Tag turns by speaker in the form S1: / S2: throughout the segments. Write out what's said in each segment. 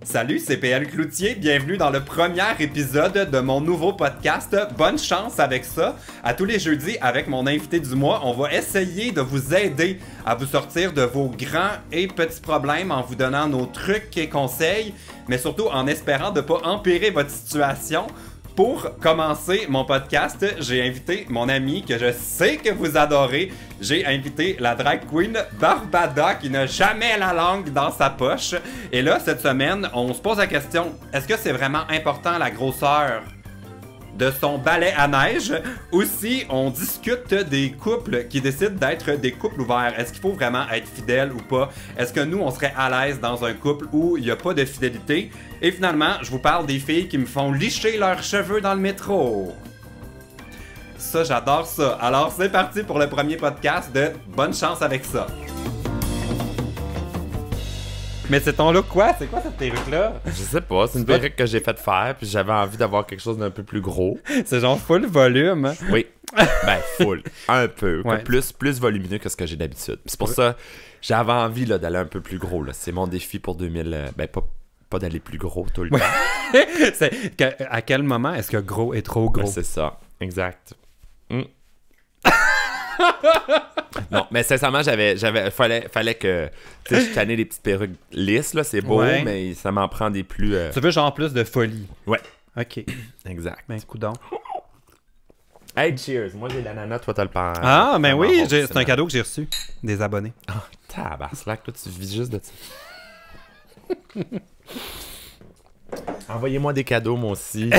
S1: Salut, c'est PL Cloutier, bienvenue dans le premier épisode de mon nouveau podcast. Bonne chance avec ça. À tous les jeudis, avec mon invité du mois, on va essayer de vous aider à vous sortir de vos grands et petits problèmes en vous donnant nos trucs et conseils, mais surtout en espérant de ne pas empirer votre situation. Pour commencer mon podcast, j'ai invité mon ami que je sais que vous adorez. J'ai invité la drag queen Barbada qui n'a jamais la langue dans sa poche. Et là, cette semaine, on se pose la question, est-ce que c'est vraiment important la grosseur de son balai à neige? Aussi, on discute des couples qui décident d'être des couples ouverts. Est-ce qu'il faut vraiment être fidèle ou pas? Est-ce que nous, on serait à l'aise dans un couple où il n'y a pas de fidélité? Et finalement, je vous parle des filles qui me font licher leurs cheveux dans le métro. Ça, j'adore ça. Alors, c'est parti pour le premier podcast de Bonne chance avec ça. Mais c'est ton look quoi? C'est quoi cette perruque-là?
S2: Je sais pas, c'est une perruque que j'ai fait faire, puis j'avais envie d'avoir quelque chose d'un peu plus gros.
S1: C'est genre full volume.
S2: Oui, ben full, un peu,
S1: Ouais.
S2: plus volumineux que ce que j'ai d'habitude. C'est pour ça, j'avais envie là, d'aller un peu plus gros. Là. C'est mon défi pour 2000, ben pas d'aller plus gros tout le temps.
S1: À quel moment est-ce que gros est trop gros?
S2: Ouais, c'est ça, exact. Non, mais sincèrement, fallait que, tu sais, je tannais des petites perruques lisses, là, c'est beau,
S1: Ouais.
S2: mais ça m'en prend des plus...
S1: Tu veux genre plus de folie?
S2: Ouais,
S1: Ok.
S2: exact.
S1: Ben, coudonc.
S2: Hey, cheers! Moi, j'ai l'ananas, toi, t'as le pain.
S1: Ah, ben oui,
S2: Vraiment bon,
S1: c'est un cadeau que j'ai reçu des abonnés.
S2: Tabarnak, là, tu vis juste de ça. Envoyez-moi des cadeaux, moi aussi.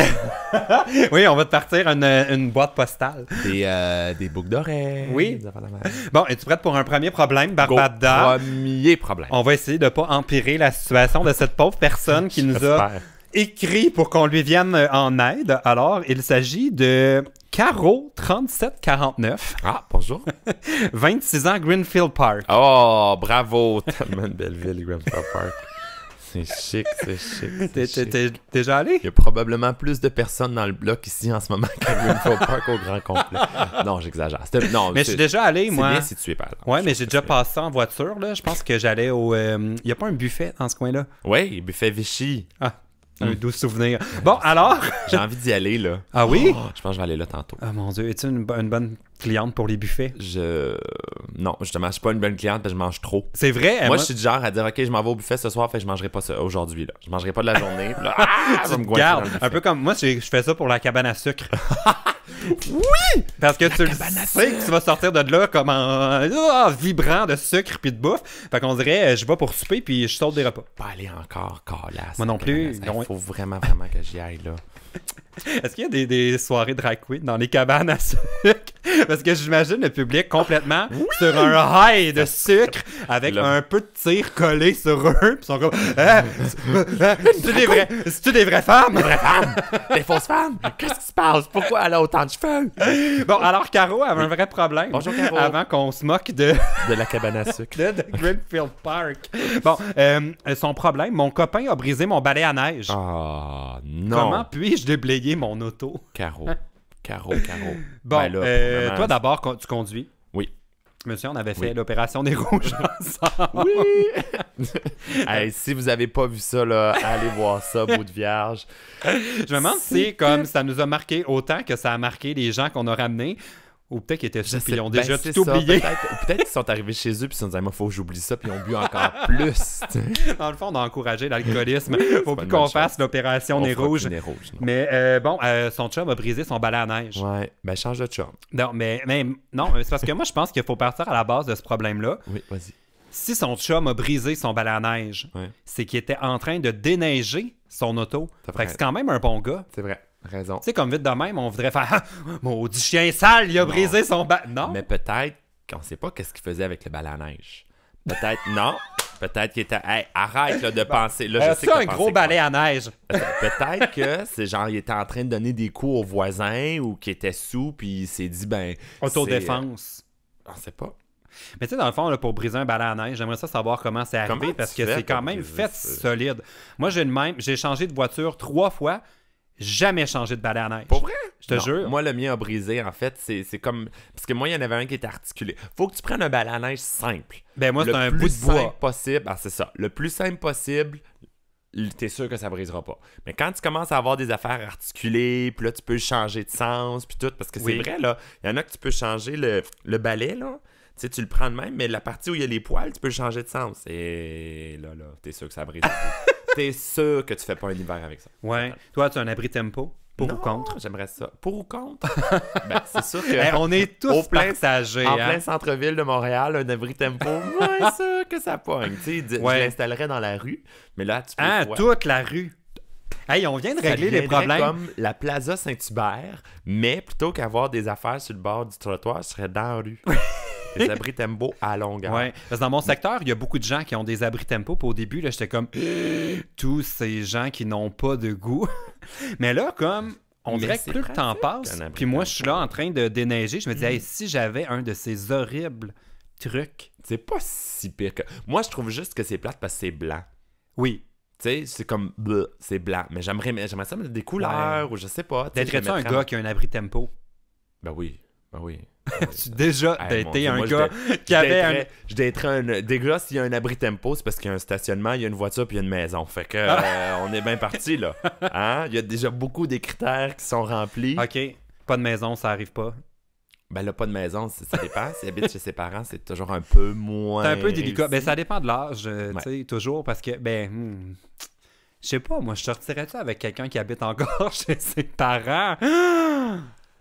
S1: Oui, on va te partir une boîte postale.
S2: Des boucles d'oreilles.
S1: Oui.
S2: des affaires de même.
S1: Bon, es-tu prête pour un premier problème, Barbada?
S2: Premier problème.
S1: On va essayer de pas empirer la situation de cette pauvre personne qui nous a
S2: J'espère.
S1: écrit pour qu'on lui vienne en aide. Alors, il s'agit de Caro 3749,
S2: Ah, bonjour.
S1: 26 ans, Greenfield Park.
S2: Oh, bravo. Tellement une belle ville, Granville Park. C'est chic, c'est chic. c'est chic.
S1: T'es déjà allé?
S2: Il y a probablement plus de personnes dans le bloc ici en ce moment qu'à Greenfield Park au grand complet. Non, j'exagère. Non,
S1: Mais je suis déjà allé, moi.
S2: C'est bien situé, par exemple.
S1: Ouais, mais j'ai déjà passé en voiture, là. Je pense que j'allais au... Il y a pas un buffet dans ce coin-là?
S2: Oui, buffet Vichy.
S1: Ah, un doux souvenir. Bon, alors...
S2: J'ai envie d'y aller, là.
S1: Ah oui?
S2: Oh, je pense que je vais aller là tantôt.
S1: Ah mon Dieu, es-tu une bonne cliente pour les buffets?
S2: Non, justement, je suis pas une bonne cliente parce que je mange trop.
S1: C'est vrai?
S2: Moi, je suis du genre à dire, OK, je m'en vais au buffet ce soir, fait que je mangerai pas ça aujourd'hui, là. Je mangerai pas de la journée. Puis là, ça va me goinfrer
S1: Garde,
S2: dans le
S1: un
S2: buffet.
S1: peu comme moi, je fais ça pour la cabane à sucre. Oui! Parce que tu le sais que tu vas sortir de là comme en vibrant de sucre puis de bouffe. Fait qu'on dirait, je vais pour souper puis je saute des repas.
S2: Pas aller encore, calasse.
S1: Moi non plus.
S2: Il faut vraiment que j'y aille, là.
S1: Est-ce qu'il y a des soirées drag queen dans les cabanes à sucre? Parce que j'imagine le public complètement sur un high de sucre avec
S2: Là.
S1: un peu de cire collé sur eux. Puis ils sont comme, c'est-tu des vraies femmes?
S2: Des fausses femmes? Qu'est-ce qui se passe? Pourquoi elle a autant de cheveux?
S1: Bon, alors Caro avait un vrai problème.
S2: Bonjour, Caro.
S1: Avant qu'on se moque de
S2: La cabane à sucre.
S1: Greenfield Park. Bon, son problème, mon copain a brisé mon balai à neige.
S2: Ah, non.
S1: Comment puis-je déblayer mon auto?
S2: Caro.
S1: Bon,
S2: Ben là, vraiment,
S1: toi d'abord, tu conduis.
S2: Oui.
S1: Monsieur, on avait fait
S2: Oui.
S1: l'opération des rouges ensemble.
S2: Oui! Hey, si vous avez pas vu ça, là, allez voir ça, Bout de Vierge.
S1: Je me demande si comme ça nous a marqué autant que ça a marqué les gens qu'on a ramenés, ou peut-être qu'ils étaient sous puis ils ont déjà
S2: c'est
S1: tout
S2: ça,
S1: oublié.
S2: Peut-être qu'ils sont arrivés chez eux puis ils se sont dit, moi, faut que j'oublie ça, puis ils ont bu encore plus. tu sais.
S1: Dans le fond, on a encouragé l'alcoolisme. Faut
S2: pas
S1: plus
S2: une
S1: qu'on
S2: bonne
S1: fasse
S2: chose.
S1: l'opération
S2: On
S1: des
S2: fera
S1: rouges.
S2: plus nez rouge, non.
S1: Mais bon, son chum a brisé son balai à neige.
S2: Ouais, ben change de chum.
S1: Non, mais non, c'est parce que moi, je pense qu'il faut partir à la base de ce problème-là.
S2: Oui, vas-y.
S1: Si son chum a brisé son balai à neige,
S2: Ouais.
S1: c'est qu'il était en train de déneiger son auto.
S2: C'est
S1: Fait
S2: vrai.
S1: que c'est quand même un bon gars.
S2: C'est vrai, raison.
S1: Tu sais, comme vite de même, on voudrait faire maudit chien sale, il a brisé son balai. Non.
S2: Mais peut-être qu'on sait pas qu'est-ce qu'il faisait avec le balai à neige. Peut-être, non. Peut-être qu'il était... Hey, arrête là, de penser. Là, je sais
S1: C'est
S2: que t'as
S1: un
S2: pensé
S1: gros
S2: quoi.
S1: balai à neige.
S2: Peut-être que c'est genre, il était en train de donner des coups aux voisins ou qu'il était sous, puis il s'est dit, ben...
S1: Autodéfense.
S2: On sait pas.
S1: Mais tu sais, dans le fond, là, pour briser un balai à neige, j'aimerais ça savoir comment c'est arrivé
S2: Comment
S1: parce
S2: tu
S1: que
S2: fais
S1: c'est quand
S2: pour
S1: même
S2: briser
S1: fait
S2: ça?
S1: solide. Moi, j'ai changé de voiture 3 fois, jamais changé de balai à neige.
S2: Pour vrai?
S1: Je te
S2: Non,
S1: jure.
S2: Moi, le mien a brisé, en fait. C'est comme... Parce que moi, il y en avait un qui était articulé. Faut que tu prennes un balai à neige simple.
S1: Ben moi, c'est
S2: le
S1: un
S2: plus
S1: bout de bois.
S2: simple possible. Ah, c'est ça. Le plus simple possible. t'es sûr que ça brisera pas. Mais quand tu commences à avoir des affaires articulées, puis là, tu peux changer de sens, puis tout, parce que c'est vrai, là, il y en a que tu peux changer le balai, là. Tu sais, tu le prends de même, mais la partie où il y a les poils, tu peux changer de sens. Et là, t'es sûr que ça brise. T'es sûr que tu fais pas un hiver avec ça.
S1: Ouais. Toi, tu as un abri tempo? Pour ou contre?
S2: J'aimerais ça. Pour ou contre? Ben, c'est sûr que...
S1: on est tous partagés.
S2: En plein centre-ville de Montréal, un abri tempo, c'est sûr que ça pogne. Tu sais, je l'installerais dans la rue, mais là, tu peux...
S1: toute la rue. Hey, on vient de régler les problèmes.
S2: Comme la Plaza Saint-Hubert, mais plutôt qu'avoir des affaires sur le bord du trottoir, je serais dans la rue. Des abris tempo à longueur.
S1: Oui, parce que dans mon secteur, il y a beaucoup de gens qui ont des abris tempo. Puis au début, là, j'étais comme tous ces gens qui n'ont pas de goût. Mais là, comme on dirait que plus le temps passe, puis moi, je suis là en train de déneiger, je me dis, hey, si j'avais un de ces horribles trucs.
S2: C'est pas si pire que. Moi, je trouve juste que c'est plate parce que c'est blanc.
S1: Oui.
S2: Tu sais, c'est comme c'est blanc. Mais j'aimerais ça mettre des couleurs ou je sais pas.
S1: T'aimerais-tu un gars qui a un abri tempo?
S2: Ben oui. Ben oui.
S1: Tu déjà été un gars qui avait un...
S2: Je daterais des gars, s'il y a un abri tempo, c'est parce qu'il y a un stationnement, il y a une voiture puis il y a une maison. Fait que on est bien parti là. Hein? Il y a déjà beaucoup des critères qui sont remplis.
S1: OK. Pas de maison, ça arrive pas.
S2: Ben là, pas de maison, ça dépend. S'il habite chez ses parents, c'est toujours un peu moins...
S1: C'est un peu délicat. Ben ça dépend de l'âge, tu sais, toujours, parce que, je sais pas, moi, je sortirais-tu avec quelqu'un qui habite encore chez ses parents?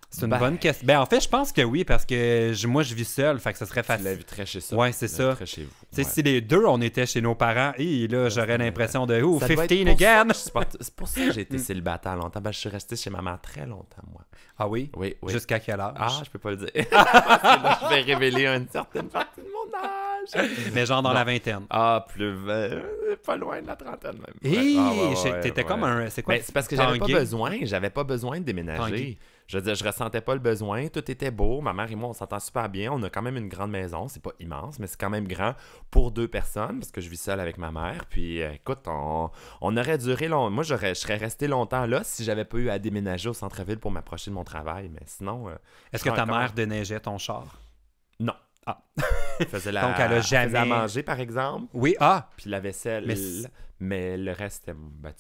S1: C'est une bonne question. Ben, en fait, je pense que oui, parce que moi, je vis seul, fait que ça serait facile.
S2: Tu l'inviterais chez ça.
S1: Ouais, c'est ça.
S2: Chez vous.
S1: Tu sais, si les deux, on était chez nos parents, et là, j'aurais l'impression de, 15
S2: again! C'est pour ça que j'ai été célibataire longtemps. Ben, je suis resté chez maman très longtemps, moi.
S1: Ah oui?
S2: Oui.
S1: Jusqu'à quel âge?
S2: Ah, je peux pas le dire. Parce que là, je vais révéler une certaine partie de mon âge.
S1: Mais genre dans la vingtaine.
S2: Ah, pas loin de la trentaine
S1: même. T'étais comme un... C'est quoi?
S2: C'est parce que j'avais pas besoin de déménager. Je veux dire, je ressentais pas le besoin, tout était beau, ma mère et moi on s'entend super bien, on a quand même une grande maison, c'est pas immense, mais c'est quand même grand pour 2 personnes, parce que je vis seule avec ma mère, puis écoute, on aurait duré longtemps, moi je serais resté longtemps là si j'avais pas eu à déménager au centre-ville pour m'approcher de mon travail, mais sinon...
S1: Est-ce que ta mère déneigeait ton char?
S2: Non.
S1: Ah.
S2: Donc elle a jamais... faisait à manger, par exemple.
S1: Oui,
S2: Puis la vaisselle... Mais le reste,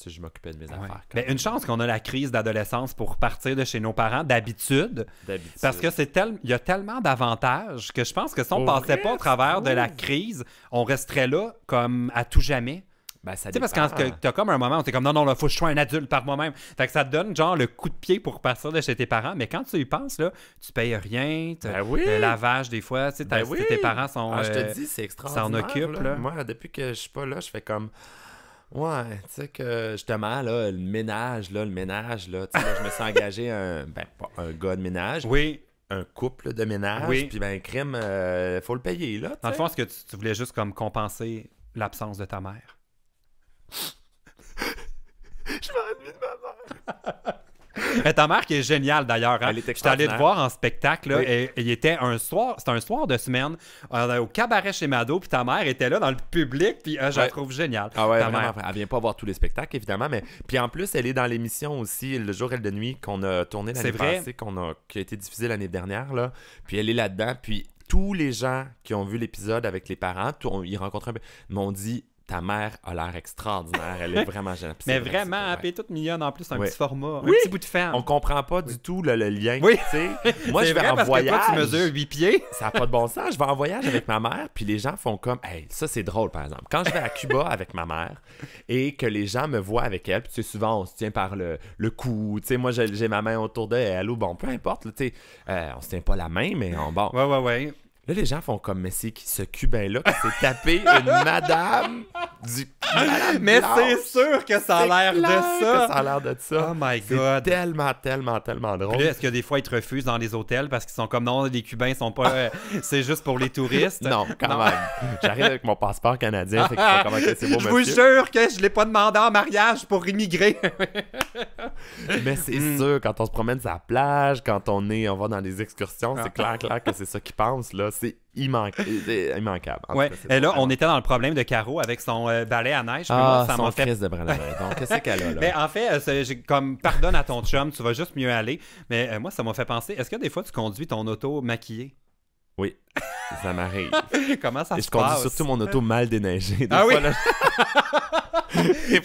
S2: je m'occupais de mes affaires.
S1: Mais une chance qu'on a la crise d'adolescence pour partir de chez nos parents d'habitude. Parce que il y a tellement d'avantages que je pense que si on passait pas au travers de la crise, on resterait là comme à tout jamais.
S2: Ben, ça
S1: tu sais, parce que t'as comme un moment où t'es comme non, là, faut que je sois un adulte par moi-même. Fait que ça te donne genre le coup de pied pour partir de chez tes parents. Mais quand tu y penses, là, tu payes rien. Le lavage, des fois, tu sais, tes parents sont.
S2: Je te dis, c'est extraordinaire.
S1: S'en occupent, là.
S2: Moi, depuis que je suis pas là, je fais comme. Ouais, tu sais que justement, là, le ménage, là, tu sais, là, je me suis engagé pas un gars de ménage.
S1: Oui.
S2: Un couple de ménage. Oui. Puis crime, faut le payer, là.
S1: Dans le fond, est-ce que tu voulais juste comme compenser l'absence de ta mère?
S2: Je m'ennuie de ma mère.
S1: Ta mère qui est géniale d'ailleurs. Hein? J'étais allé te voir en spectacle. Là, et il était c'était un soir de semaine au cabaret chez Mado. Puis ta mère était là dans le public. Puis je la trouve géniale.
S2: Ah ouais,
S1: ta
S2: vraiment,
S1: mère.
S2: Elle vient pas voir tous les spectacles, évidemment. Mais puis en plus, elle est dans l'émission aussi, Le jour et de nuit, qu'on a tourné l'année passée, qui a été diffusée l'année dernière. Là. Puis elle est là-dedans. Puis tous les gens qui ont vu l'épisode avec les parents, ils rencontrent m'ont dit. Ta mère a l'air extraordinaire. Elle est vraiment géniale.
S1: Mais vraiment, elle est toute mignonne en plus, un petit format, un petit bout de femme.
S2: On comprend pas du tout le lien.
S1: Oui.
S2: Moi, je vais en voyage.
S1: Que toi, tu mesures 8 pieds.
S2: Ça n'a pas de bon sens. Je vais en voyage avec ma mère, puis les gens font comme, hey, ça c'est drôle par exemple. Quand je vais à Cuba avec ma mère et que les gens me voient avec elle, puis souvent on se tient par le cou. Moi, j'ai ma main autour d'elle, ou bon, peu importe. On se tient pas la main, mais bon.
S1: Ouais.
S2: Là, les gens font comme, mais c'est qui ce cubain-là qui s'est tapé une madame du...
S1: Mais c'est sûr que ça a l'air de ça.
S2: Que ça a l'air de ça.
S1: Oh my God.
S2: C'est tellement drôle.
S1: Là, est-ce que des fois, ils te refusent dans les hôtels parce qu'ils sont comme, non, les Cubains sont pas... c'est juste pour les touristes?
S2: Non, quand même. J'arrive avec mon passeport canadien, fait que je comment que c'est beau,
S1: je vous jure que je l'ai pas demandé en mariage pour immigrer.
S2: Mais c'est sûr, quand on se promène sur la plage, quand on va dans des excursions, c'est clair que c'est ça qu'ils pensent, là. C'est immanquable.
S1: Ouais. Et là, on était dans le problème de Caro avec son balai à neige.
S2: Moi, ça m'a fait crise de balai à neige. Donc, qu'est-ce qu'elle a là?
S1: Mais en fait, j'ai comme pardonne à ton chum, tu vas juste mieux aller. Mais moi, ça m'a fait penser. Est-ce que des fois tu conduis ton auto maquillée?
S2: Oui, ça m'arrive.
S1: Comment ça se passe?
S2: Je conduis surtout mon auto mal déneigée.
S1: Ah oui?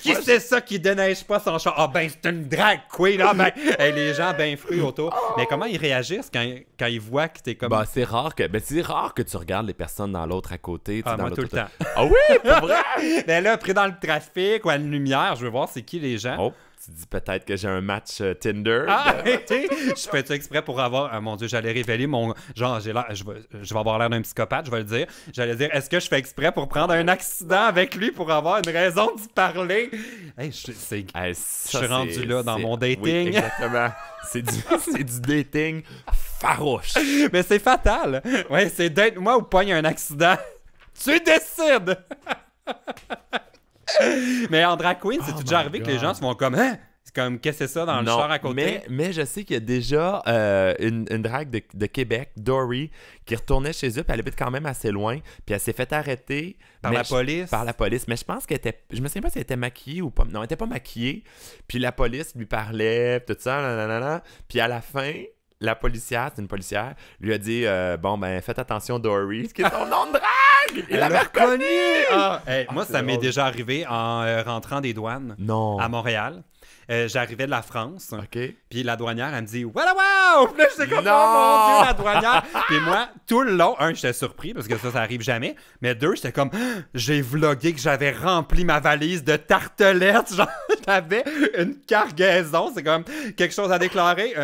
S1: Qui c'est ça qui déneige pas son char? Ah ben, c'est une drag queen, là. Ben, hey, les gens ben fruits autour. Mais comment ils réagissent quand ils voient que t'es comme...
S2: Bah, c'est rare que tu regardes les personnes dans l'autre à côté.
S1: Ah,
S2: dans
S1: moi, tout le temps.
S2: Ah oui, pour vrai?
S1: Ben là, pris dans le trafic ou à une lumière, je veux voir c'est qui les gens.
S2: Oh, tu dis peut-être que j'ai un match Tinder.
S1: Ah, je fais ça exprès pour avoir... Ah, mon Dieu, j'allais révéler mon... Genre, je vais avoir l'air d'un psychopathe, je vais le dire. J'allais dire, est-ce que je fais exprès pour prendre un accident avec lui pour avoir une raison d'y parler? Hey, je suis rendu là dans mon dating.
S2: Oui, exactement. C'est du dating farouche.
S1: Mais c'est fatal. Ouais, c'est d'être moi ou pogne un accident. Tu décides! Mais en drag queen, c'est déjà arrivé que les gens se font comme... Hein? C'est comme, qu'est-ce que c'est ça dans le char à côté?
S2: Mais je sais qu'il y a déjà une drague de Québec, Dory, qui retournait chez eux, puis elle habite quand même assez loin, puis elle s'est fait arrêter.
S1: Par la police?
S2: Par la police. Mais je pense qu'elle était... Je me souviens pas si elle était maquillée ou pas. Non, elle était pas maquillée. Puis la police lui parlait, tout ça, nanana. Puis à la fin... La policière, c'est une policière, lui a dit bon, ben, faites attention, Dory, ce qui est son nom de drague! Il l'avait reconnu!
S1: Ah, hey, moi, ça m'est déjà arrivé en rentrant des douanes à Montréal. J'arrivais de la France.
S2: OK.
S1: Puis la douanière, elle me dit « Wow! » Puis là, j'étais comme « Oh mon Dieu, la douanière! » Puis moi, tout le long, j'étais surpris parce que ça arrive jamais. Mais deux, j'étais comme « J'ai vlogué que j'avais rempli ma valise de tartelettes. » Genre, j'avais une cargaison. C'est comme quelque chose à déclarer.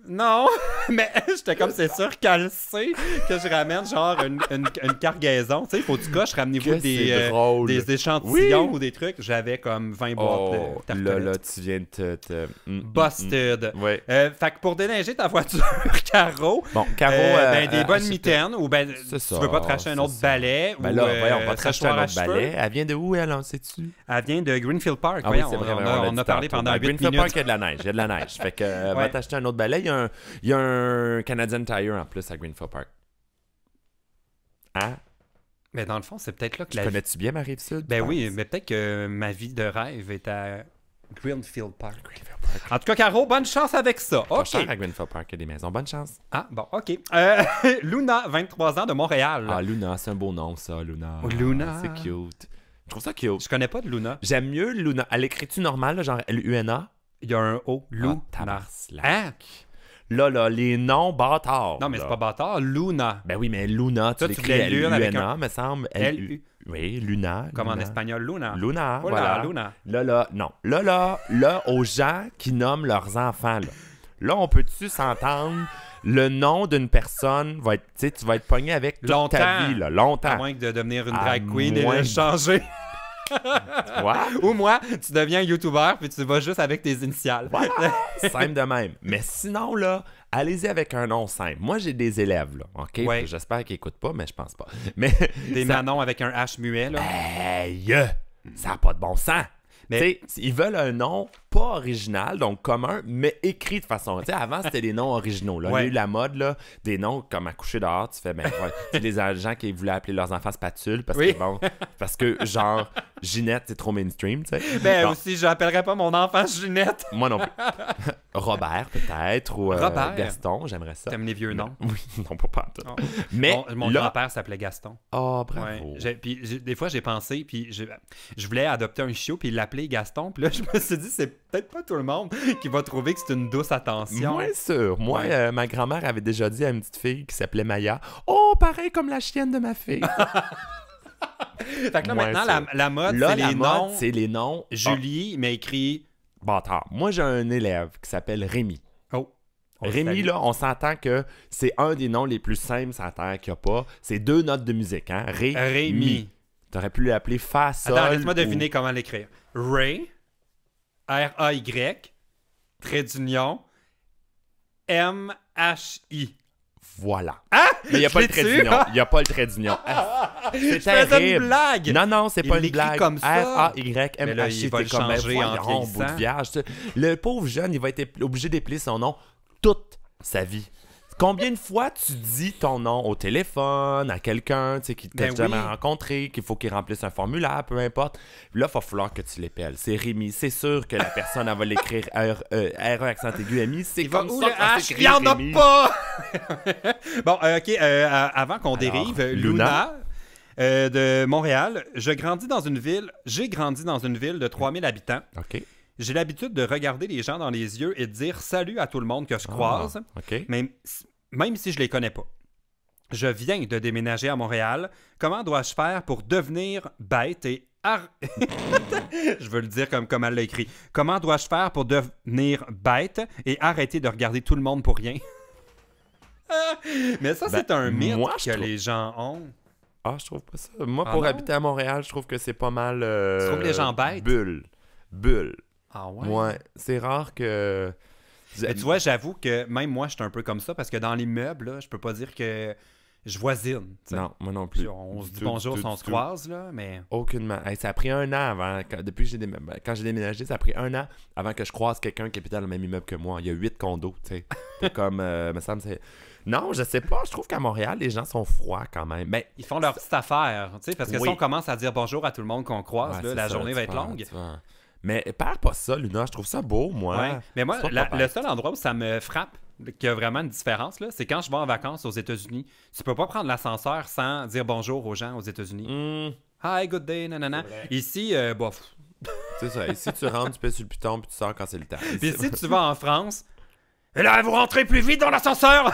S1: Non, mais j'étais comme, c'est sûr qu'elle sait que je ramène genre une cargaison. Tu sais, il faut que tu coches, ramenez-vous des échantillons ou des trucs. J'avais comme 20 boîtes de tartelettes.
S2: Là, tu viens de
S1: Busted.
S2: Ouais.
S1: Fait que pour déneiger ta voiture, Caro, des bonnes mitaines, ou ben, tu veux pas te racheter un autre balai,
S2: ben
S1: ou
S2: là, on va te racheter un autre balai. Elle vient de où, elle, on sait-tu?
S1: Elle vient de Greenfield Park.
S2: Ah oui, c'est vrai,
S1: on a parlé pendant 8 minutes.
S2: Greenfield Park, il y a de la neige. Fait que va t'acheter un autre balai. Il y a un Canadian Tire en plus à Greenfield Park. Hein?
S1: Mais dans le fond, c'est peut-être là que
S2: Connais-tu bien ma Rive-Sud?
S1: Ben oui, mais peut-être que ma vie de rêve est à Greenfield Park. En tout cas, Caro, bonne chance avec ça.
S2: Pas cher à Greenfield Park, il y a des maisons. Bonne chance.
S1: Ah, bon, OK. Luna, 23 ans, de Montréal.
S2: Ah, Luna, c'est un beau nom, ça, Luna.
S1: Luna.
S2: C'est cute. Je trouve ça cute.
S1: Je connais pas de Luna.
S2: J'aime mieux Luna. Elle écrit-tu normal, genre L-U-N-A?
S1: Il y a un O. Luna.
S2: Hein? Là, les noms bâtards.
S1: Non, mais c'est pas bâtard. Luna.
S2: Ben oui, mais Luna, tu l'écris L-U-N-A, me semble.
S1: L-U.
S2: Oui, Luna.
S1: Comme en espagnol, Luna.
S2: Luna,
S1: voilà.
S2: Luna. Là, aux gens qui nomment leurs enfants, là on peut-tu s'entendre? Le nom d'une personne va être, tu sais, tu vas être pogné avec toute ta vie, là, longtemps.
S1: À moins que de devenir une drag queen et le changer. Ou moi, tu deviens YouTuber puis tu vas juste avec tes initiales.
S2: Voilà. Simple de même. Mais sinon, là, allez-y avec un nom simple. Moi, j'ai des élèves, là, OK?
S1: Ouais.
S2: J'espère qu'ils n'écoutent pas, mais je pense pas. Mais
S1: des Manon avec un H muet, là.
S2: Hey! Ça n'a pas de bon sens. Mais ils veulent un nom pas original, donc commun, mais écrit de façon... Tu sais, avant, c'était des noms originaux. Là. Il y a eu la mode, là, des noms comme accoucher dehors. Tu fais, ben, c'est des gens qui voulaient appeler leurs enfants Spatule parce que, genre, Ginette, c'est trop mainstream, tu sais.
S1: Ben, aussi, je n'appellerais pas mon enfant Ginette.
S2: Moi non plus. Robert, peut-être, ou Gaston, j'aimerais ça.
S1: T'aimes les vieux noms?
S2: Oui, non, pas tout. Mais
S1: mon grand-père s'appelait Gaston.
S2: Oh, bravo.
S1: Puis des fois, j'ai pensé, puis je voulais adopter un chiot, puis l'appeler Gaston. Puis là, je me suis dit, c'est peut-être pas tout le monde qui va trouver que c'est une douce attention.
S2: Moins sûr. Moi, ma grand-mère avait déjà dit à une petite fille qui s'appelait Maya, « Oh, pareil comme la chienne de ma fille. »
S1: Fait que là, maintenant, la mode, c'est les noms Julie, mais écrit...
S2: Bâtard. Moi, j'ai un élève qui s'appelle Rémi.
S1: Oh.
S2: Rémi, là, on s'entend que c'est un des noms les plus simples sur la terre qu'il n'y a pas. C'est 2 notes de musique, hein? Rémi. T'aurais pu l'appeler Fa, Sol.
S1: Attends, laisse-moi deviner comment l'écrire. Ray, R-A-Y, trait d'union, M-H-I.
S2: Voilà.
S1: Ah!
S2: Mais il n'y a pas le trait d'union. Il n'y a pas le trait d'union.
S1: C'est terrible. Une blague.
S2: Non, c'est pas une blague.
S1: Comme ça.
S2: R-A-Y-M-H-I.
S1: Il va le changer en
S2: bout de vierge. Le pauvre jeune, il va être obligé d'épeler son nom toute sa vie. Combien de fois tu dis ton nom au téléphone à quelqu'un qui t'a jamais rencontré, qu'il faut qu'il remplisse un formulaire, peu importe. Là, il va falloir que tu l'épelles. C'est Rémi. C'est sûr que la personne, elle va l'écrire R accent aigu M-I. C'est comme ça que
S1: il n'y en a pas! Bon, OK. Avant qu'on dérive, Luna... De Montréal. J'ai grandi dans une ville de 3000 habitants.
S2: OK.
S1: J'ai l'habitude de regarder les gens dans les yeux et de dire salut à tout le monde que je croise,
S2: OK.
S1: même si je les connais pas. Je viens de déménager à Montréal. Comment dois-je faire pour devenir bête et je veux le dire comme elle l'a écrit. Comment dois-je faire pour devenir bête et arrêter de regarder tout le monde pour rien? Mais ça, c'est un mythe que les gens ont.
S2: Ah, je trouve pas ça. Moi, pour habiter à Montréal, je trouve que c'est pas mal...
S1: Tu trouves les gens bêtes?
S2: Bulle.
S1: Ah ouais?
S2: Ouais, c'est rare que...
S1: Mais tu vois, j'avoue que même moi, je suis un peu comme ça parce que dans l'immeuble, là, je peux pas dire que je voisine. T'sais.
S2: Non, moi non plus.
S1: On se dit bonjour si on se croise, là, mais...
S2: Aucunement. Hey, ça a pris un an avant... Quand j'ai déménagé, ça a pris un an avant que je croise quelqu'un qui habitait dans le même immeuble que moi. Il y a 8 condos, tu sais. C'est comme... me semble c'est... Non, je sais pas. Je trouve qu'à Montréal, les gens sont froids quand même. Mais
S1: ils font leur petite affaire, tu sais, parce que si on commence à dire bonjour à tout le monde qu'on croise, là, la journée va être longue.
S2: Mais perds pas ça, Luna. Je trouve ça beau, moi.
S1: Ouais. Mais moi, le seul endroit où ça me frappe qu'il y a vraiment une différence, là, c'est quand je vais en vacances aux États-Unis. Tu peux pas prendre l'ascenseur sans dire bonjour aux gens aux États-Unis. Hi, good day, nanana. Ici, bof.
S2: C'est ça. Ici, tu rentres, tu pèses sur le piton, puis tu sors quand c'est le temps.
S1: Puis si tu vas en France... Et là, vous rentrez plus vite dans l'ascenseur!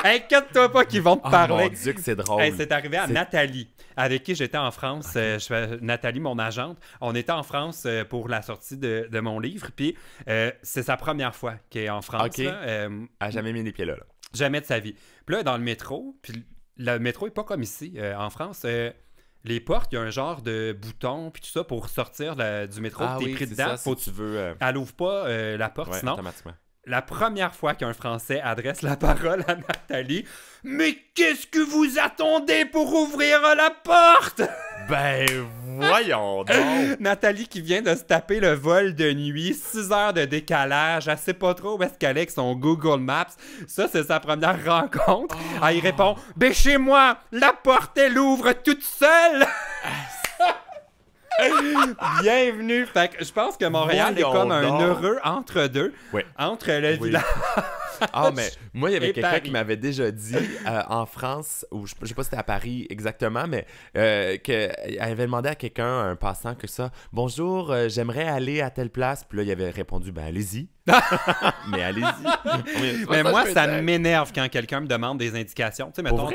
S1: Inquiète-toi pas qu'ils vont te parler.
S2: Mon Dieu que c'est drôle.
S1: Hey, c'est arrivé à Nathalie, avec qui j'étais en France. Nathalie, mon agente. On était en France pour la sortie de mon livre. Puis c'est sa première fois qu'elle est en France.
S2: OK.
S1: Là,
S2: elle n'a jamais mis les pieds là.
S1: Jamais de sa vie. Puis là, dans le métro, puis le métro n'est pas comme ici. En France, les portes, il y a un genre de bouton, puis tout ça, pour sortir du métro. T'es pris dedans.
S2: Ça, si tu veux...
S1: Elle ouvre pas la porte, sinon...
S2: automatiquement.
S1: La première fois qu'un Français adresse la parole à Nathalie, « Mais qu'est-ce que vous attendez pour ouvrir la porte? »
S2: Ben, voyons donc!
S1: Nathalie qui vient de se taper le vol de nuit, 6 heures de décalage, elle sait pas trop où est-ce qu'elle est avec son Google Maps. Ça, c'est sa première rencontre. Elle y répond, « Ben chez moi, la porte, elle ouvre toute seule! » Bienvenue. Fait que je pense que Montréal est comme un heureux entre-deux.
S2: Oui.
S1: Entre le village.
S2: Ah, mais moi, il y avait quelqu'un
S1: Paris.
S2: qui m'avait déjà dit en France, ou je sais pas si c'était à Paris exactement, mais qu'elle avait demandé à quelqu'un, un passant, que ça, bonjour, j'aimerais aller à telle place. Puis là, il avait répondu, ben allez-y. Mais allez-y.
S1: Mais moi, ça m'énerve quand quelqu'un me demande des indications. Tu sais, mettons,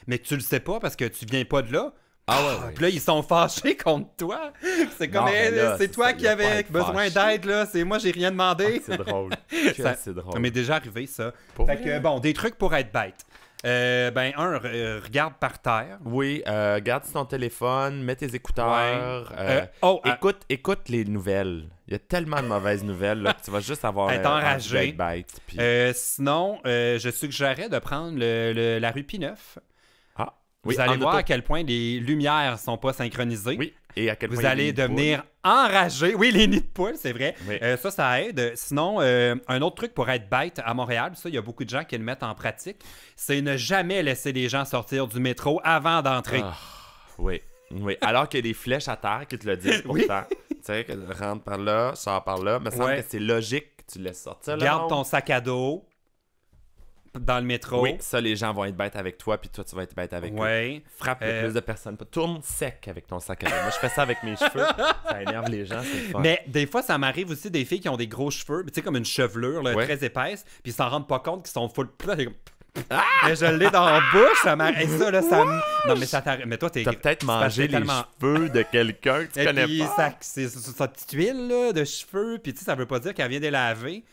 S1: mais que tu le sais pas parce que tu viens pas de là.
S2: Ah ouais.
S1: Puis là, ils sont fâchés contre toi. C'est comme, c'est toi qui avais besoin d'aide, là. C'est moi, j'ai rien demandé.
S2: C'est drôle. C'est drôle.
S1: Ça m'est déjà arrivé, ça. Fait que, bon, des trucs pour être bête. Regarde par terre.
S2: Oui, garde ton téléphone, mets tes écouteurs. Écoute les nouvelles. Il y a tellement de mauvaises nouvelles là, que tu vas juste avoir
S1: être enragé.
S2: Bête. Puis...
S1: sinon, je suggérerais de prendre la rue P9. Vous allez voir à quel point les lumières sont pas synchronisées.
S2: Oui, et à quel point
S1: vous allez devenir enragé. Oui, les nids de poules, c'est vrai. Oui. Ça aide. Sinon, un autre truc pour être bête à Montréal, ça, il y a beaucoup de gens qui le mettent en pratique, c'est ne jamais laisser les gens sortir du métro avant d'entrer.
S2: Oui. Alors qu'il y a des flèches à terre qui te le disent pourtant. Tu sais, rentre par là, sors par là. Me semble que c'est logique que tu laisses sortir.
S1: Garde ton sac à dos dans le métro.
S2: Oui, ça, les gens vont être bêtes avec toi, puis toi, tu vas être bête avec eux. Frappe le plus de personnes. Tourne sec avec ton sac à dos. Moi, je fais ça avec mes cheveux. Ça énerve les gens, c'est le fun.
S1: Mais des fois, ça m'arrive aussi des filles qui ont des gros cheveux, tu sais, comme une chevelure là, très épaisse, puis ils s'en rendent pas compte qu'ils sont full plat. Mais je l'ai dans la bouche, ça m'arrive. Et ça, là, ça me... Non, mais ça t'arrive. Mais toi, t'as
S2: peut-être mangé les cheveux de quelqu'un que tu connais
S1: puis,
S2: pas.
S1: C'est sa petite huile là, de cheveux, puis tu sais, ça veut pas dire qu'elle vient de laver.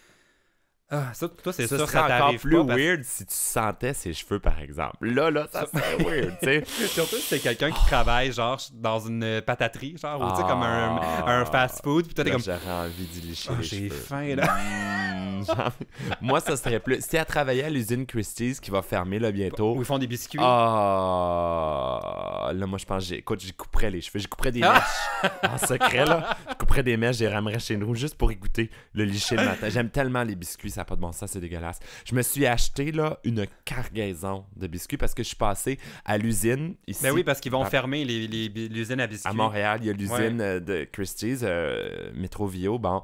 S1: Ça, toi, c'est sûr que ça t'arrive
S2: plus weird si tu sentais ses cheveux, par exemple. Là, ça serait weird, tu sais.
S1: Surtout si c'est quelqu'un qui travaille, genre, dans une pataterie, genre, ou tu sais, comme un fast-food, puis toi, t'es comme...
S2: J'aurais envie d'y licher les cheveux.
S1: J'ai faim, là.
S2: Moi, ça serait plus... Si elle travaillait à l'usine Christie's, qui va fermer, là, bientôt...
S1: Où ils font des biscuits.
S2: Là, moi, je pense... Écoute, j'y couperais les cheveux. J'y couperais des mèches. En secret, là. Je couperais des mèches, j'y ramerais chez nous, juste pour écouter le licher le matin. J'aime tellement les biscuits, ça n'a pas de bon sens, c'est dégueulasse. Je me suis acheté là une cargaison de biscuits parce que je suis passé à l'usine ici.
S1: Ben oui, parce qu'ils vont fermer l'usine à biscuits.
S2: À Montréal, il y a l'usine de Christie's, Métro Vio, bon.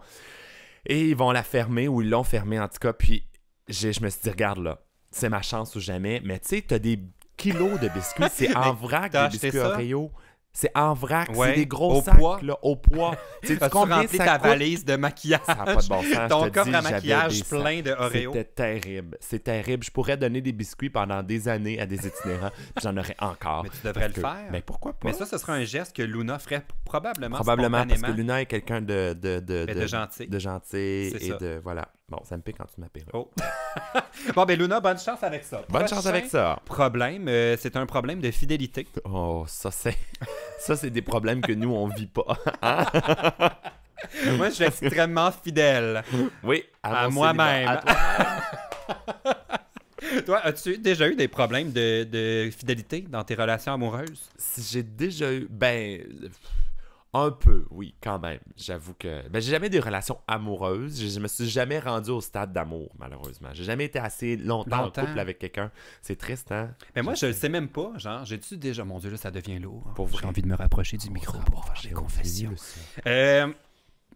S2: Et ils vont la fermer, ou ils l'ont fermée en tout cas. Puis je me suis dit, regarde là, c'est ma chance ou jamais. Mais tu sais, t'as des kilos de biscuits. C'est en vrac
S1: t'as
S2: des
S1: acheté
S2: biscuits
S1: ça?
S2: Oreo. C'est en vrac,
S1: Ouais,
S2: c'est des gros
S1: au
S2: sacs
S1: poids.
S2: là, au poids. Sais-tu
S1: As-tu
S2: combien
S1: rempli
S2: ça
S1: ta
S2: coûte?
S1: valise de maquillage?
S2: Ça n'a pas de bon sens.
S1: Ton
S2: je te
S1: coffre
S2: dis,
S1: à
S2: j'avais
S1: maquillage
S2: des sacs.
S1: plein de Oreo.
S2: C'était terrible. C'est terrible. Je pourrais donner des biscuits pendant des années à des itinérants, puis j'en aurais encore.
S1: Mais tu devrais le faire.
S2: Mais pourquoi pas?
S1: Mais ça, ce serait un geste que Luna ferait probablement
S2: Probablement parce que
S1: spontanément.
S2: Luna est quelqu'un de
S1: gentil.
S2: De gentil
S1: C'est
S2: et
S1: ça.
S2: de... Voilà. Bon, ça me pique quand tu m'appelles.
S1: Oh. Bon, ben Luna, bonne chance avec ça.
S2: Bonne chance avec ça.
S1: Problème, c'est un problème de fidélité.
S2: Oh, ça c'est... Ça, c'est des problèmes que nous, on vit pas. Hein?
S1: Moi, je suis extrêmement fidèle.
S2: Oui,
S1: À
S2: mon
S1: moi-même.
S2: célibat. À toi.
S1: Toi, as-tu déjà eu des problèmes de fidélité dans tes relations amoureuses?
S2: Si j'ai déjà eu... Ben... Un peu, oui, quand même. J'avoue que... Ben, j'ai jamais eu des relations amoureuses. Je me suis jamais rendu au stade d'amour, malheureusement. J'ai jamais été assez longtemps en couple avec quelqu'un. C'est triste, hein?
S1: Mais moi, je le sais même pas. Genre, j'ai-tu déjà... Mon Dieu, là, ça devient lourd.
S2: Pour vrai.
S1: J'ai envie de me rapprocher du micro pour faire des confessions.
S2: confessions.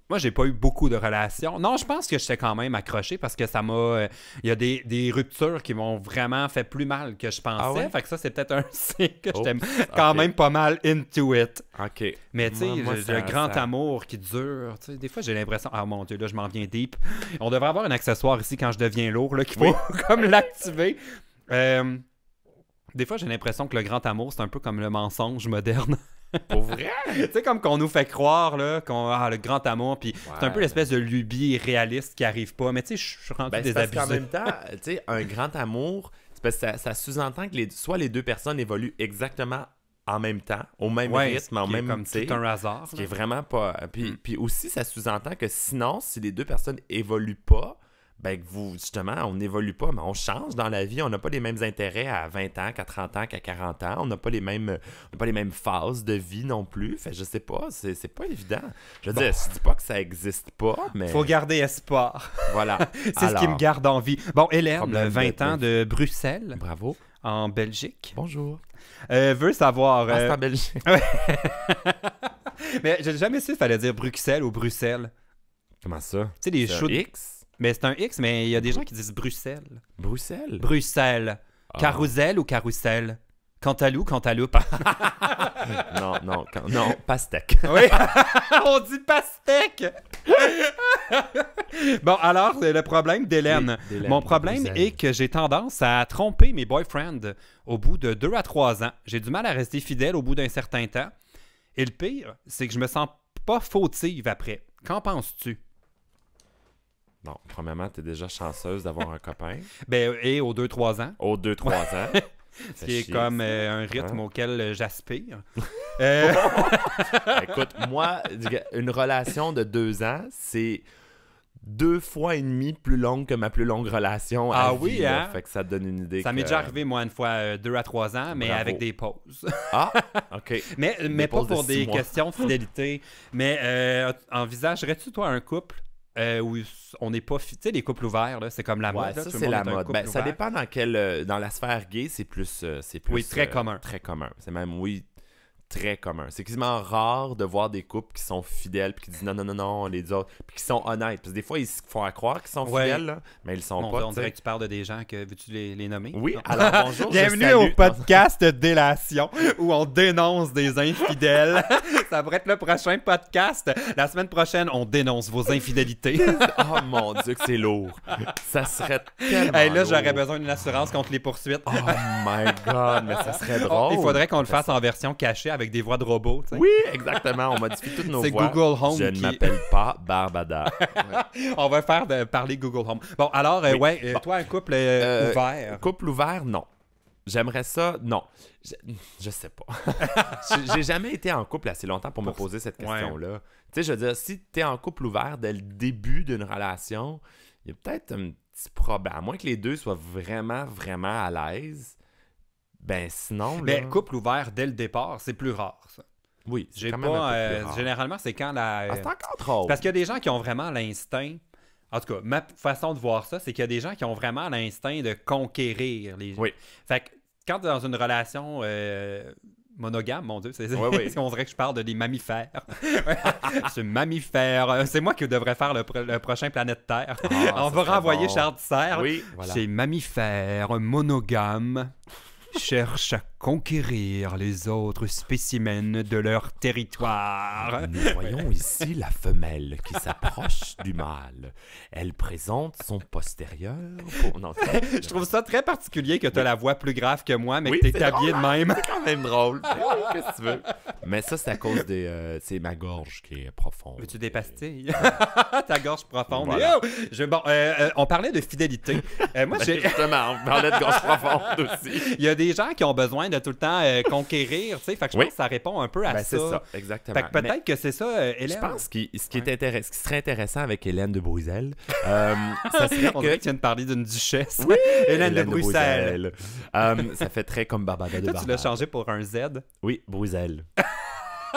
S1: Moi, j'ai pas eu beaucoup de relations. Non, je pense que j'étais quand même accroché parce que ça m'a... Il y a des ruptures qui m'ont vraiment fait plus mal que je pensais.
S2: Ah ouais?
S1: Fait que ça, c'est peut-être un signe que j'étais
S2: Oups,
S1: quand
S2: ok.
S1: même pas mal into it.
S2: OK.
S1: Mais tu sais,
S2: Moi,
S1: le
S2: ça-
S1: grand
S2: ça-
S1: amour qui dure, tu sais, des fois j'ai l'impression, ah mon Dieu, là je m'en viens deep. On devrait avoir un accessoire ici quand je deviens lourd, là, qu'il faut comme l'activer. Des fois j'ai l'impression que le grand amour, c'est un peu comme le mensonge moderne.
S2: Pour vrai?
S1: Tu sais, comme qu'on nous fait croire, là, le grand amour, puis c'est un peu
S2: Ouais.
S1: l'espèce de lubie réaliste qui arrive pas. Mais tu sais, je suis rendu
S2: Ben, c'est parce qu'en
S1: désabusé.
S2: même temps, tu sais, un grand amour, c'est parce que ça sous-entend que soit les deux personnes évoluent exactement en même temps, au même
S1: Ouais,
S2: rythme, en
S1: qui est
S2: même
S1: comme
S2: tu sais,
S1: tout un hasard.
S2: ce qui est
S1: là.
S2: vraiment pas... Puis aussi, ça sous-entend que sinon, si les deux personnes évoluent pas, ben que vous, justement, on n'évolue pas, mais on change dans la vie. On n'a pas les mêmes intérêts à 20 ans qu'à 30 ans, qu'à 40 ans. On n'a pas les mêmes phases de vie non plus. Fait je sais pas, c'est pas évident. Je veux dire, je dis pas que ça existe pas, mais
S1: Faut garder espoir.
S2: voilà.
S1: C'est ce qui me garde en vie. Bon, Hélène,
S2: Problème
S1: 20 ans de Bruxelles,
S2: Bravo.
S1: en Belgique,
S2: Bonjour.
S1: veut savoir...
S2: Ah, c'est en Belgique.
S1: Mais j'ai jamais su s'il fallait dire Bruxelles ou Bruxelles.
S2: Comment ça?
S1: Tu sais, les
S2: C'est un
S1: shows...
S2: X?
S1: Mais c'est un X, mais il y a des gens qui disent Bruxelles.
S2: Bruxelles?
S1: Bruxelles.
S2: Ah.
S1: Carousel ou carrousel? Cantalou, cantaloupe.
S2: Non, pastèque.
S1: Oui, on dit pastèque. Bon, alors, c'est le problème d'Hélène.
S2: Oui, d'Hélène,
S1: Mon
S2: de
S1: problème
S2: Bruxelles.
S1: est que j'ai tendance à tromper mes boyfriends au bout de 2 à 3 ans. J'ai du mal à rester fidèle au bout d'un certain temps. Et le pire, c'est que je me sens pas fautive après. Qu'en penses-tu?
S2: Bon, premièrement, t'es déjà chanceuse d'avoir un copain.
S1: Ben, et aux 2-3 ans.
S2: Aux 2-3 ans.
S1: Ce qui est comme un rythme
S2: Hein?
S1: auquel j'aspire.
S2: Écoute, moi, une relation de 2 ans, c'est 2 fois et demi plus longue que ma plus longue relation à
S1: Ah
S2: vie,
S1: oui,
S2: là.
S1: hein?
S2: Fait que ça te donne une idée
S1: Ça
S2: que...
S1: m'est déjà arrivé, moi, une fois 2 à 3 ans, mais
S2: Bravo.
S1: avec des pauses.
S2: Ah, OK.
S1: mais pas
S2: pauses de
S1: pour
S2: 6
S1: des
S2: mois.
S1: questions de fidélité. Mais envisagerais-tu, toi, un couple où on n'est pas... Tu sais, les couples ouverts, là, c'est comme la
S2: Ouais,
S1: mode. là,
S2: ça,
S1: tout le
S2: c'est
S1: monde
S2: la
S1: est un
S2: mode.
S1: couple
S2: Ben, ça
S1: ouvert.
S2: dépend dans la sphère gay, c'est plus...
S1: Oui, très commun.
S2: Très commun. C'est même, oui, très commun. C'est quasiment rare de voir des couples qui sont fidèles puis qui disent non, les autres, puis qui sont honnêtes. Parce que des fois, ils se font à croire qu'ils sont
S1: Ouais.
S2: fidèles, là, mais ils sont
S1: Mon
S2: pas.
S1: Dieu, on
S2: tu sais.
S1: dirait que tu parles de des gens que... Veux-tu les nommer?
S2: Oui,
S1: Non.
S2: alors bonjour,
S1: Bienvenue
S2: je salue...
S1: au podcast Délation, où on dénonce des infidèles. Ça pourrait être le prochain podcast. La semaine prochaine, on dénonce vos infidélités.
S2: Oh mon Dieu, que c'est lourd. Ça serait tellement
S1: Hey, là,
S2: lourd.
S1: j'aurais besoin d'une assurance contre les poursuites.
S2: Oh my God, mais ça serait drôle.
S1: Il faudrait qu'on le fasse en version cachée avec des voix de robots. Tu sais.
S2: Oui, exactement. On modifie toutes nos
S1: C'est
S2: voix.
S1: Google Home
S2: Je
S1: qui-
S2: ne m'appelle pas Barbada.
S1: On va faire parler Google Home. Bon, alors,
S2: Oui.
S1: ouais,
S2: Bon.
S1: toi, un couple ouvert.
S2: Couple ouvert, non. J'aimerais ça, non. Je sais pas. J'ai jamais été en couple assez longtemps pour me poser cette
S1: Ouais.
S2: question-là. Tu sais, je veux dire, si tu es en couple ouvert dès le début d'une relation, il y a peut-être un petit problème. À moins que les deux soient vraiment, vraiment à l'aise. Ben sinon, là...
S1: Mais couple ouvert dès le départ, c'est plus rare, ça.
S2: Oui, c'est
S1: J'ai
S2: quand même un
S1: pas.
S2: peu plus rare.
S1: Généralement, c'est quand la.
S2: Ah, c'est encore trop.
S1: Parce qu'il y a des gens qui ont vraiment l'instinct. En tout cas, ma façon de voir ça, c'est qu'il y a des gens qui ont vraiment l'instinct de conquérir les gens.
S2: Oui.
S1: Fait que quand tu es dans une relation monogame, mon Dieu,
S2: Oui, oui.
S1: on dirait que je parle de des mammifères. Ce mammifère. C'est moi qui devrais faire le prochain Planète Terre.
S2: Ah,
S1: On
S2: ça
S1: va
S2: serait
S1: renvoyer
S2: bon.
S1: Charles Serre.
S2: Oui, voilà.
S1: C'est mammifère monogame. cherchent à conquérir les autres spécimens de leur territoire.
S2: Nous voyons ici la femelle qui s'approche du mâle. Elle présente son postérieur. Non,
S1: Je trouve ça très particulier que tu as la voix plus grave que moi, mais
S2: Oui,
S1: que tu es
S2: c'est
S1: habillé de même.
S2: C'est quand même drôle. Qu'est-ce que tu veux? Mais ça, c'est à cause des... c'est ma gorge qui est profonde.
S1: Veux-tu des pastilles? Ta gorge profonde.
S2: Voilà.
S1: Bon, on parlait de fidélité. Moi, j'ai...
S2: Justement, on parlait de gorge profonde aussi.
S1: Il y a des gens qui ont besoin de tout le temps conquérir, tu sais. Fait que je pense que ça répond un peu à ça.
S2: C'est ça, exactement.
S1: Fait que peut-être que c'est ça, Hélène.
S2: Je pense que ce qui serait intéressant avec Hélène de Bruxelles, ça serait
S1: On dirait que tu viens de parler d'une duchesse.
S2: Oui,
S1: Hélène de Bruxelles.
S2: Ça fait très comme Barbada de
S1: Toi,
S2: Barbade.
S1: tu l'as changé pour un Z.
S2: Oui, Bruxelles.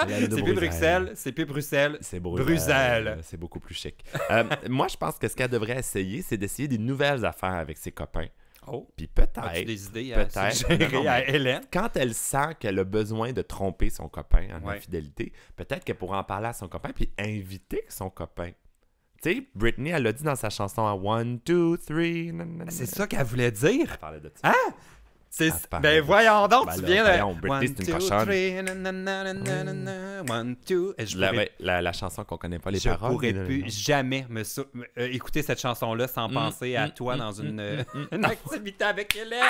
S1: C'est plus Bruxelles, c'est plus Bruxelles.
S2: C'est
S1: Bruxelles.
S2: C'est beaucoup plus chic. Moi, je pense que ce qu'elle devrait essayer, c'est d'essayer des nouvelles affaires avec ses copains.
S1: Oh.
S2: Puis peut-être...
S1: As-tu des idées
S2: peut-être.
S1: à suggérer à Hélène?
S2: Quand elle sent qu'elle a besoin de tromper son copain en
S1: Ouais.
S2: infidélité, peut-être qu'elle pourra en parler à son copain puis inviter son copain. Tu sais, Britney, elle l'a dit dans sa chanson à 1, 2, 3...
S1: C'est ça qu'elle voulait dire?
S2: Elle parlait de ça.
S1: Hein? C'est...
S2: Ah, c'est
S1: Ben voyons donc,
S2: Ben
S1: tu
S2: là,
S1: viens
S2: voyons,
S1: de...
S2: Britney, c'est une cochonne.
S1: 1, 2... Je pourrais,
S2: La chanson qu'on connaît pas les
S1: je
S2: paroles.
S1: pourrais
S2: mais
S1: plus
S2: non.
S1: jamais écouter cette chanson-là sans penser à toi dans une activité avec Hélène.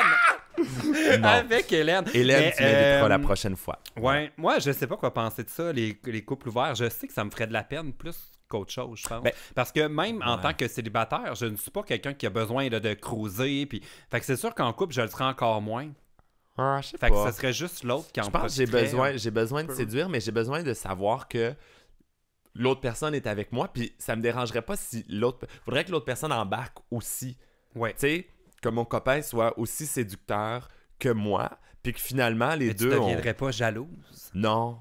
S2: Non.
S1: Avec Hélène.
S2: Hélène,
S1: Mais,
S2: tu m'inviteras la prochaine fois.
S1: Ouais, moi, je sais pas quoi penser de ça, les couples ouverts. Je sais que ça me ferait de la peine plus qu'autre chose, je pense.
S2: Ben,
S1: Parce que même en
S2: ouais.
S1: tant que célibataire, je ne suis pas quelqu'un qui a besoin de cruiser. Puis... Fait que c'est sûr qu'en couple, je le serais encore moins.
S2: Ah, je sais
S1: Fait que
S2: pas.
S1: ce serait juste l'autre qui en
S2: Je pense que
S1: profiterait.
S2: j'ai besoin de
S1: peu.
S2: séduire, mais j'ai besoin de savoir que l'autre personne est avec moi, puis ça me dérangerait pas si l'autre... Faudrait que l'autre personne embarque aussi.
S1: Ouais.
S2: Tu sais, que mon copain soit aussi séducteur que moi, puis que finalement, les
S1: Mais tu
S2: deux...
S1: deviendrais pas jalouse.
S2: Non.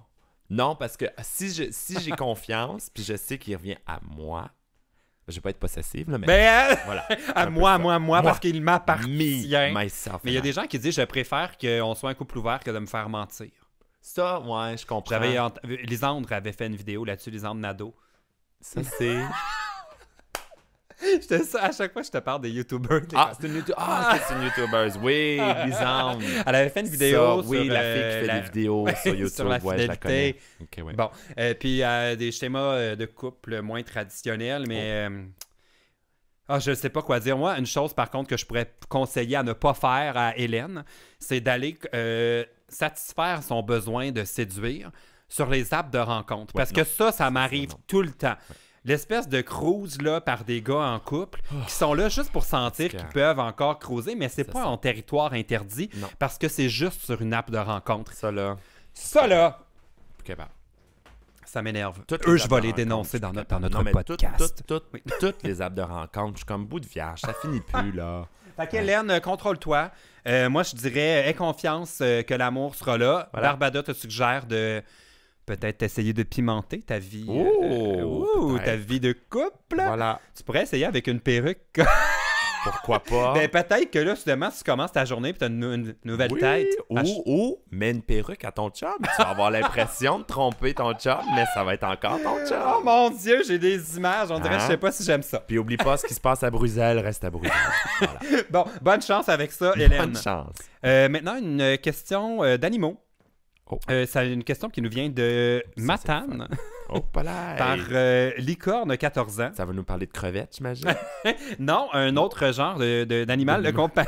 S2: Non, parce que si j'ai confiance, puis je sais qu'il revient à moi, je vais pas être possessive, là, mais...
S1: Ben,
S2: voilà.
S1: à
S2: Un peu
S1: moi,
S2: ça.
S1: parce qu'il m'appartient.
S2: Myself.
S1: Mais il y a des gens qui disent je préfère qu'on soit un couple ouvert que de me faire mentir.
S2: Ça, ouais, je comprends.
S1: Lisandre avait fait une vidéo là-dessus, Lisandre Nadeau.
S2: Ça, c'est...
S1: À chaque fois, je te parle des YouTubers.
S2: c'est une YouTuber. C'est une YouTuber. Oui, Lisandre.
S1: Elle avait fait une vidéo
S2: Ça, oui,
S1: sur
S2: la fille qui fait des vidéos sur YouTube.
S1: sur la
S2: ouais, je la connais.
S1: fidélité.
S2: Ok, ouais.
S1: Bon, puis des schémas de couple moins traditionnels, mais... je ne sais pas quoi dire. Moi, une chose, par contre, que je pourrais conseiller à ne pas faire à Hélène, c'est d'aller satisfaire son besoin de séduire sur les apps de rencontre. Parce que ça m'arrive
S2: non.
S1: tout le temps. L'espèce de cruise là, par des gars en couple qui sont là juste pour sentir qu'ils peuvent encore cruiser, mais c'est pas en territoire interdit
S2: Non.
S1: parce que c'est juste sur une app de rencontre.
S2: Ça, là,
S1: Ça, là,
S2: plus capable.
S1: ça m'énerve.
S2: Toutes
S1: Eux,
S2: les
S1: je
S2: apps
S1: vais
S2: de
S1: les
S2: rencontre,
S1: dénoncer dans
S2: je suis
S1: notre
S2: capable. Non, mais
S1: podcast.
S2: toutes les apps de rencontre, je suis comme bout de vierge. Ça finit plus, là.
S1: Fait qu'Hélène, contrôle-toi. Moi, je dirais, aie confiance que l'amour sera là.
S2: Voilà.
S1: Barbada te suggère de peut-être essayer de pimenter ta vie.
S2: Peut-être.
S1: Ta vie de couple.
S2: Voilà.
S1: Tu pourrais essayer avec une perruque.
S2: Pourquoi pas?
S1: Ben, peut-être que là, soudainement, tu commences ta journée et tu as une nouvelle
S2: Oui,
S1: tête.
S2: ou mets une perruque à ton chum. Tu vas avoir l'impression de tromper ton chum, mais ça va être encore ton
S1: Oh
S2: chum.
S1: mon Dieu, j'ai des images. On dirait,
S2: Hein?
S1: je sais pas si j'aime ça.
S2: Puis oublie pas ce qui se passe à Bruxelles, reste à Bruxelles. Voilà.
S1: Bon, bonne chance avec ça, Hélène.
S2: Bonne chance.
S1: Maintenant, une question d'animaux.
S2: Oh.
S1: C'est une question qui nous vient de
S2: Ça,
S1: Matane
S2: Oh, pas là.
S1: par Licorne, 14 ans.
S2: Ça va nous parler de crevettes, j'imagine.
S1: Non, un autre genre d'animal de compagnie.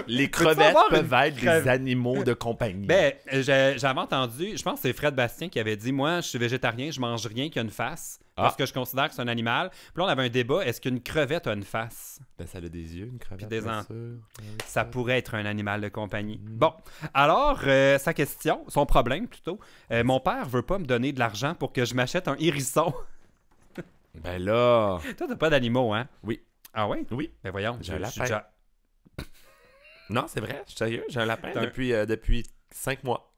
S2: Les
S1: Peux-tu
S2: crevettes
S1: avoir
S2: peuvent
S1: une
S2: être
S1: crevette?
S2: des animaux de compagnie.
S1: Ben, j'avais entendu, je pense que c'est Fred Bastien qui avait dit, moi, je suis végétarien, je mange rien qui a une face, parce que je considère que c'est un animal. Puis là, on avait un débat, est-ce qu'une crevette a une face?
S2: Ben, ça a des yeux, une crevette,
S1: Puis des
S2: bien
S1: ans.
S2: sûr. Oui,
S1: Ça pourrait être un animal de compagnie. Bon, alors, sa question, son problème plutôt, mon père veut pas me donner de l'argent pour que je m'achète un hérisson.
S2: Ben là...
S1: Toi, t'as pas d'animaux, hein?
S2: Oui.
S1: Ah oui?
S2: Oui.
S1: Ben voyons,
S2: J'ai un
S1: je suis
S2: lapin.
S1: déjà-
S2: Non, c'est vrai, je suis sérieux. J'ai un lapin
S1: T'as un-
S2: depuis 5 mois.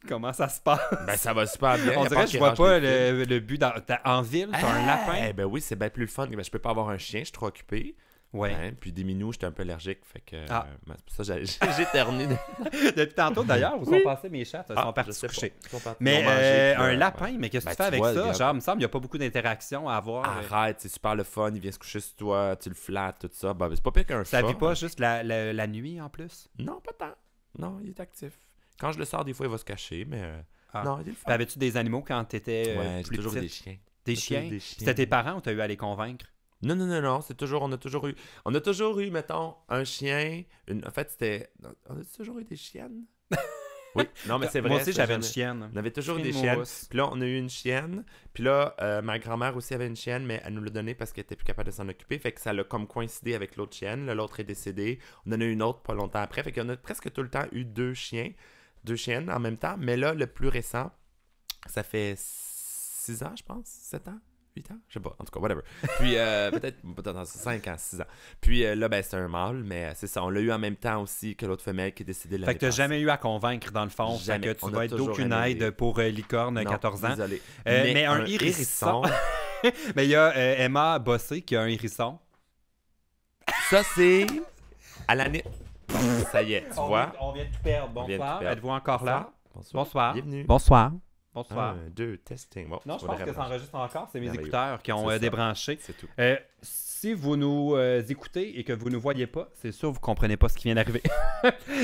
S1: Comment ça se passe?
S2: Ben, ça va super bien.
S1: On
S2: à
S1: dirait
S2: part
S1: que je
S2: qu'il
S1: vois
S2: range
S1: pas
S2: les fils.
S1: le but. En ville, t'as un lapin.
S2: Eh ben oui, c'est bien plus le fun. Ben, je peux pas avoir un chien, je suis trop occupé.
S1: Ouais.
S2: Puis des minous, j'étais un peu allergique. Fait que c'est pour ça que j'ai terminé.
S1: Depuis tantôt, d'ailleurs, où sont passés mes chats? Ils sont partis se coucher. Mais un lapin, mais qu'est-ce que tu fais avec ça? Genre, il me semble qu'il n'y a pas beaucoup d'interaction à avoir.
S2: Arrête, c'est super le fun. Il vient se coucher sur toi, tu le flattes, tout ça. Ben, c'est pas pire qu'un chat.
S1: Ça vit pas juste la nuit en plus?
S2: Non, pas tant. Non, il est actif. Quand je le sors, des fois, il va se cacher, mais non, il est le fun.
S1: Avais-tu des animaux quand t'étais
S2: j'ai toujours des chiens.
S1: Des chiens? C'était tes parents ou t'as eu à les convaincre?
S2: Non, c'est toujours, on a toujours eu, mettons, un chien, en fait, on a toujours eu des chiennes? Oui, non, mais c'est vrai.
S1: Moi aussi, j'avais une chienne.
S2: On avait toujours eu des chiennes. Puis là, on a eu une chienne. Puis là, ma grand-mère aussi avait une chienne, mais elle nous l'a donnée parce qu'elle était plus capable de s'en occuper. Fait que ça l'a comme coïncidé avec l'autre chienne. L'autre est décédée. On en a eu une autre pas longtemps après. Fait qu'on a presque tout le temps eu deux chiennes en même temps. Mais là, le plus récent, ça fait 6 ans, je pense. 7 ans? 8 ans? Je sais pas. En tout cas, whatever. Puis peut-être 5 ans, 6 ans. Puis là, ben, c'est un mâle, mais c'est ça. On l'a eu en même temps aussi que l'autre femelle qui est décédée l'année passée.
S1: Fait que t'as jamais eu à convaincre, dans le fond.
S2: Jamais.
S1: Fait que tu dois être d'aucune aide pour Licorne, 14 ans.
S2: Désolé.
S1: Mais un hérisson. Mais il y a Emma Bossé qui a un hérisson.
S2: Ça, c'est à l'année... Bon, ça y est, tu vois.
S1: On vient de tout perdre. Bonsoir. Êtes-vous encore là?
S2: Bonsoir. Bienvenue.
S1: Bonsoir. Bonsoir.
S2: 1, 2, testing. Bon,
S1: non, je pense que ça enregistre encore. C'est mes écouteurs qui ont
S2: ça.
S1: débranché.
S2: C'est tout.
S1: Si vous nous écoutez et que vous ne nous voyez pas, c'est sûr que vous ne comprenez pas ce qui vient d'arriver.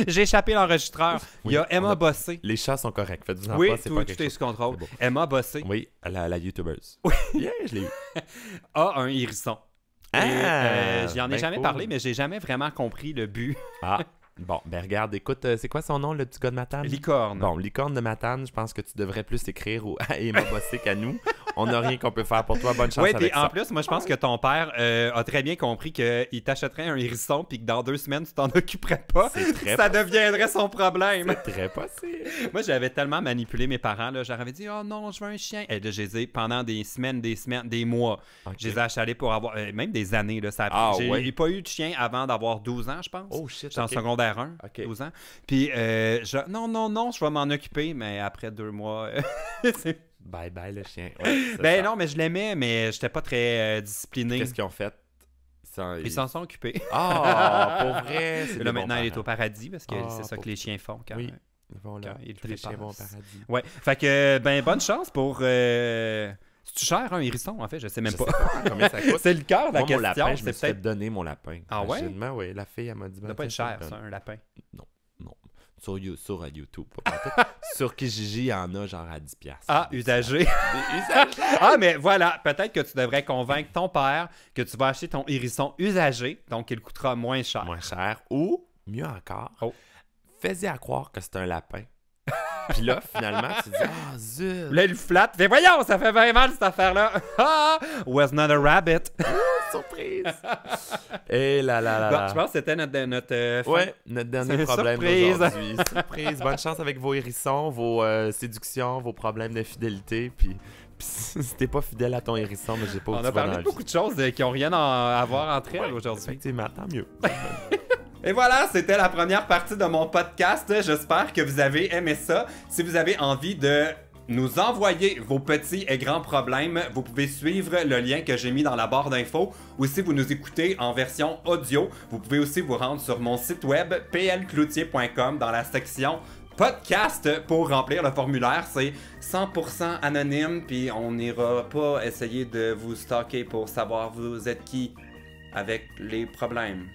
S1: J'ai échappé l'enregistreur. Il y a Emma Bossé.
S2: Les chats sont corrects. Faites-vous en
S1: oui,
S2: pas, c'est pas quelque
S1: tout est
S2: chose.
S1: sous contrôle.
S2: Bon.
S1: Emma Bossé.
S2: Oui, la YouTubeuse.
S1: Oui.
S2: Yeah, je l'ai eu.
S1: A un hérisson. J'y en ai jamais
S2: cool.
S1: parlé, mais j'ai jamais vraiment compris le but.
S2: Ah, bon, ben regarde, écoute, c'est quoi son nom, le petit gars de Matane?
S1: Licorne.
S2: Bon, Licorne de Matane, je pense que tu devrais plus écrire à Emma Bossé qu'à nous. On n'a rien qu'on peut faire pour toi. Bonne chance avec ça.
S1: En plus, moi, je pense que ton père a très bien compris qu'il t'achèterait un hérisson puis que dans 2 semaines, tu t'en occuperais pas. Ça deviendrait son problème.
S2: C'est très possible.
S1: Moi, j'avais tellement manipulé mes parents. Là, j'avais dit « Oh non, je veux un chien. » Et là, je les ai pendant des semaines, des mois. Okay. Je les ai achalés pour avoir... même des années. Là, j'ai pas eu de chien avant d'avoir 12 ans, je pense.
S2: Oh shit,
S1: j'étais en secondaire 1, 12 ans. Puis, non, je vais m'en occuper. Mais après 2 mois...
S2: Bye bye le chien. Ouais,
S1: ben non, mais je l'aimais, mais j'étais pas très discipliné.
S2: Qu'est-ce qu'ils ont fait?
S1: Ils s'en sont occupés.
S2: Ah, pour vrai.
S1: Là, maintenant, il est au paradis parce que c'est ça que les chiens font quand,
S2: oui. Ils vont là.
S1: Ils
S2: tous les chiens vont au paradis.
S1: Ouais. Fait que, ben, bonne chance pour. C'est-tu cher un hérisson, en fait? Je sais même pas.
S2: Combien ça coûte.
S1: C'est le cœur de la question.
S2: Mon lapin, je me suis fait donner mon lapin.
S1: Ah ouais?
S2: Oui, la fille, elle m'a dit.
S1: Ça doit pas être cher, ça, un lapin.
S2: Non. Sur YouTube, sur Kijiji, il y en a genre à 10$.
S1: Ah, usagé. Ah, mais voilà, peut-être que tu devrais convaincre ton père que tu vas acheter ton hérisson usagé, donc il coûtera moins cher.
S2: Ou, mieux encore, fais-y à croire que c'est un lapin. Puis là, finalement, tu dis « Ah, zut! »
S1: Là, il flatte. Mais voyons, ça fait bien mal, cette affaire-là. Ah! Was not a rabbit.
S2: Surprise! Et là.
S1: Je pense que c'était notre
S2: dernier problème d'aujourd'hui. Surprise! Bonne chance avec vos hérissons, vos séductions, vos problèmes d'infidélité. Puis si t'es pas fidèle à ton hérisson, mais j'ai pas
S1: On a parlé de beaucoup de choses qui n'ont rien à voir entre elles aujourd'hui.
S2: Effectivement, tant mieux.
S1: Et voilà, c'était la première partie de mon podcast. J'espère que vous avez aimé ça. Si vous avez envie de nous envoyer vos petits et grands problèmes, vous pouvez suivre le lien que j'ai mis dans la barre d'infos. Ou si vous nous écoutez en version audio, vous pouvez aussi vous rendre sur mon site web plcloutier.com dans la section podcast pour remplir le formulaire. C'est 100% anonyme, puis on n'ira pas essayer de vous stalker pour savoir vous êtes qui avec les problèmes.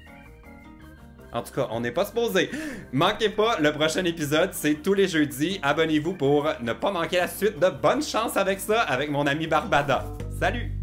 S1: En tout cas, on n'est pas supposé. Manquez pas, le prochain épisode, c'est tous les jeudis. Abonnez-vous pour ne pas manquer la suite de Bonne chance avec ça, avec mon ami Barbada. Salut!